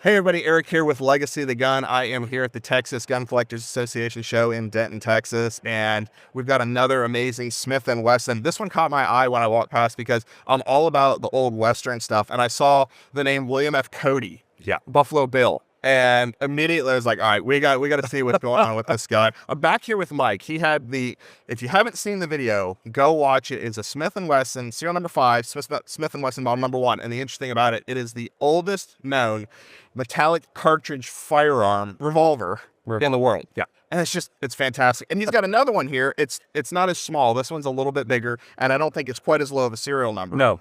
Hey everybody, Eric here with Legacy of the Gun. I am here at the Texas Gun Collectors Association show in Denton, Texas, and we've got another amazing Smith & Wesson. This one caught my eye when I walked past because I'm all about the old Western stuff, and I saw the name William F. Cody, Buffalo Bill, and immediately I was like, all right, we got to see what's going on with this guy. I'm back here with Mike. He had if you haven't seen the video, go watch it. It's a Smith & Wesson, serial number 5, Smith & Wesson model number 1, and the interesting thing about it, it is the oldest known metallic cartridge firearm revolver in the world. Yeah. And it's fantastic. And he's got another one here. It's not as small. This one's a little bit bigger, and I don't think it's quite as low of a serial number. No.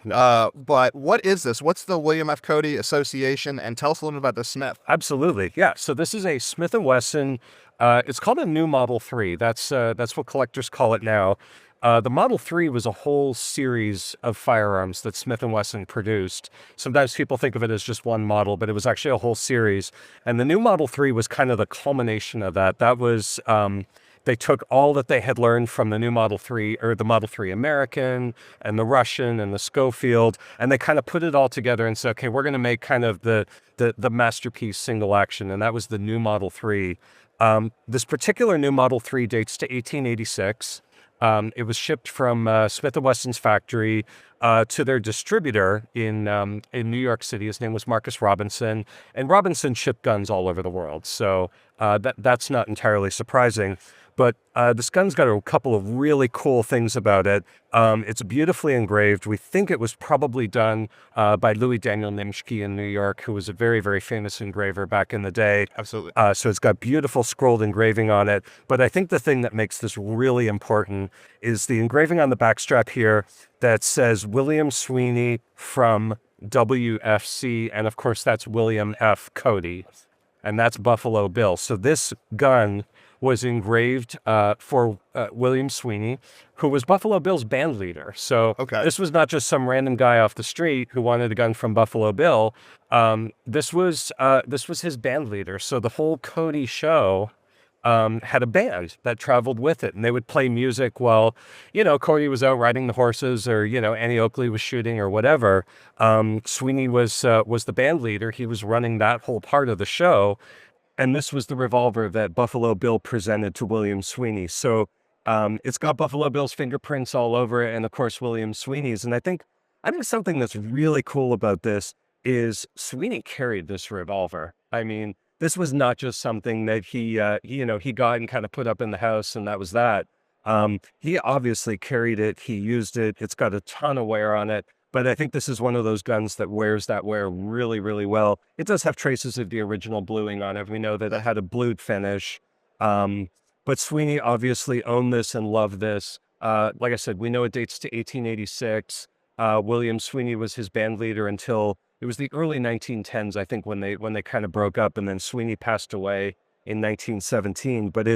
But what is this? What's the William F. Cody Association? And tell us a little bit about the Smith. Absolutely. Yeah. So this is a Smith & Wesson. It's called a new Model 3. That's what collectors call it now. The Model 3 was a whole series of firearms that Smith & Wesson produced. Sometimes people think of it as just one model, but it was actually a whole series. And the new Model 3 was kind of the culmination of that. That was, they took all that they had learned from the new Model 3, or the Model 3 American, and the Russian, and the Schofield, and they kind of put it all together and said, okay, we're going to make kind of the masterpiece single action, and that was the new Model 3. This particular new Model 3 dates to 1886. It was shipped from Smith & Wesson's factory to their distributor in New York City. His name was Marcus Robinson, and Robinson shipped guns all over the world, so that's not entirely surprising. But this gun's got a couple of really cool things about it. It's beautifully engraved. We think it was probably done by Louis Daniel Nimschke in New York, who was a very, very famous engraver back in the day. Absolutely. So it's got beautiful scrolled engraving on it. But I think the thing that makes this really important is the engraving on the backstrap here that says William Sweeney from WFC. And of course, that's William F. Cody. And that's Buffalo Bill. So this gun was engraved for William Sweeney, who was Buffalo Bill's band leader. So This was not just some random guy off the street who wanted a gun from Buffalo Bill. This was his band leader. So the whole Cody show had a band that traveled with it, and they would play music while, Cody was out riding the horses, or, Annie Oakley was shooting or whatever. Sweeney was the band leader. He was running that whole part of the show. And this was the revolver that Buffalo Bill presented to William Sweeney. So it's got Buffalo Bill's fingerprints all over it, and of course William Sweeney's. And I think something that's really cool about this is Sweeney carried this revolver. I mean, this was not just something that he got and kind of put up in the house, and that was that. He obviously carried it. He used it. It's got a ton of wear on it. But I think this is one of those guns that wears that wear really, really well. It does have traces of the original bluing on it. We know that it had a blued finish. But Sweeney obviously owned this and loved this. Like I said, we know it dates to 1886. William Sweeney was his band leader until it was the early 1910s, I think, when they kind of broke up, and then Sweeney passed away in 1917. But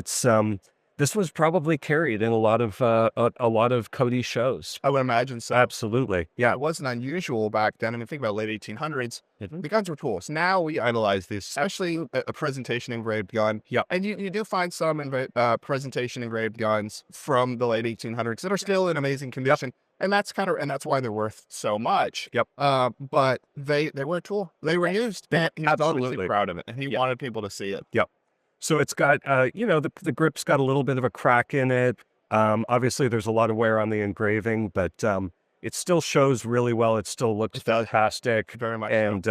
this was probably carried in a lot of Cody shows. I would imagine so. Absolutely. Yeah, it wasn't unusual back then. I mean, think about late 1800s. The guns were cool. So now we idolize these, especially a presentation engraved gun. Yeah. And you do find some presentation engraved guns from the late 1800s that are still in amazing condition. And that's why they're worth so much. Yep. But they were a tool. They were used. He's obviously proud of it, and he wanted people to see it. Yep. So it's got, the grip's got a little bit of a crack in it. Obviously, there's a lot of wear on the engraving, but it still shows really well. It still looks fantastic. Very much. And,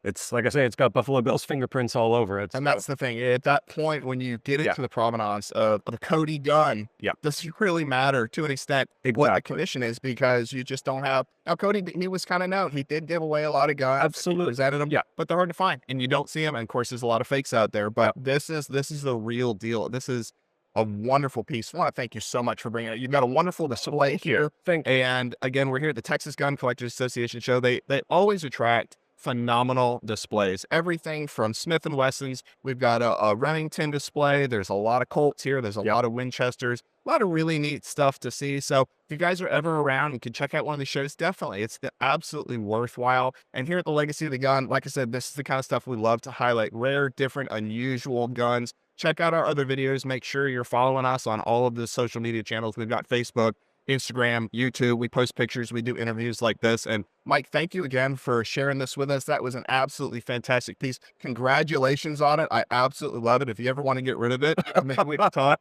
it's, like I say, it's got Buffalo Bill's fingerprints all over it. And that's the thing. At that point, when you get into the provenance of the Cody gun, does it really matter to an extent what the condition is, because you just don't have... Now, Cody, he was kind of known. He did give away a lot of guns. Absolutely. Presented them, but they're hard to find, and you don't see them. And, of course, there's a lot of fakes out there, but this is the real deal. This is a wonderful piece. I want to thank you so much for bringing it. You've got a wonderful display here. Thank you. And again, we're here at the Texas Gun Collectors Association show. They always attract phenomenal displays. Everything from Smith & Wesson's. We've got a Remington display. There's a lot of Colts here. There's a lot of Winchesters. A lot of really neat stuff to see. So if you guys are ever around and can check out one of these shows, definitely. It's absolutely worthwhile. And here at the Legacy of the Gun, like I said, this is the kind of stuff we love to highlight. Rare, different, unusual guns. Check out our other videos. Make sure you're following us on all of the social media channels. We've got Facebook, Instagram, YouTube. We post pictures, we do interviews like this. And Mike, thank you again for sharing this with us. That was an absolutely fantastic piece. Congratulations on it. I absolutely love it. If you ever want to get rid of it, maybe we can talk.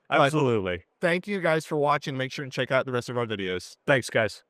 Absolutely. Thank you guys for watching. Make sure to check out the rest of our videos. Thanks, guys.